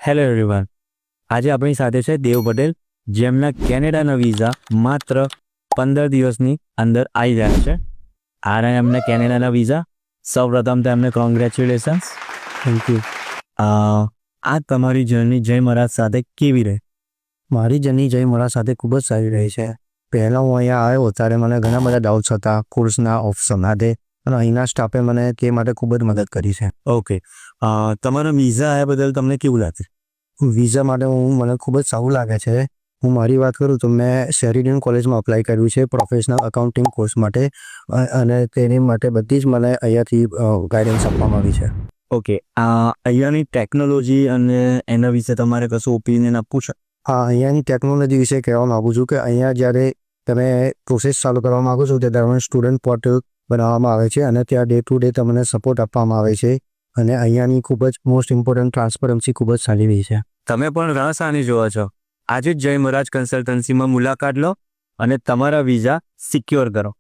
Hello everyone, આજે આપણી સાથે છે દેવ પટેલ, જેમના કેનેડાના વિઝા માત્ર 15 દિવસની અંદર આવી રહ્યા છે. આ રહ્યા એમના કેનેડાના વિઝા. સૌપ્રથમ તો એમને કોંગ્રેચ્યુલેશન્સ. Thank you. આ તમારી જર્ની જય મહારાજ સાથે કેવી રહી? મારી જર્ની જય મહારાજ સાથે ખૂબ જ સારી રહી છે. પહેલાં હું અહીંયા આવ્યો ત્યારે મને ઘણા બધા ડાઉટ્સ હતા કોર્સના ઓપ્શન માટે, અને અહીંના સ્ટાફે મને તે માટે ખૂબ જ મદદ કરી છે. ઓકે, તમારો વિઝા આવ્યા બદલ તમને કેવું લાગે? વિઝા માટે મને ખૂબ જ સારું લાગે છે. હું મારી વાત કરું તો મેં શેરિડન કોલેજમાં અપ્લાય કર્યું છે પ્રોફેશનલ અકાઉન્ટિંગ કોર્સ માટે, અને તેની માટે બધી જ મને અહીંયાથી ગાઈડન્સ આપવામાં આવી છે. ઓકે, અહીંયાની ટેકનોલોજી અને એના વિશે તમારે કશું ઓપિનિયન આપવું છે? હા, અહીંયાની ટેકનોલોજી વિશે કહેવા માગું છું કે અહીંયા જ્યારે તમે પ્રોસેસ ચાલુ કરવા માગો છો તે દરમિયાન સ્ટુડન્ટ પોર્ટલ બનાવવામાં આવે છે, અને ત્યાં ડે ટુ ડે તમને સપોર્ટ આપવામાં આવે છે, અને અહીંયાની ખૂબ જ મોસ્ટ ઇમ્પોર્ટન્ટ ટ્રાન્સપરન્સી ખૂબ જ સારી રહી છે. તમે પણ રસ આની જોવો છો? આજે જ જય મહારાજ કન્સલ્ટન્સીમાં મુલાકાત લો અને તમારા વિઝા સિક્યોર કરો.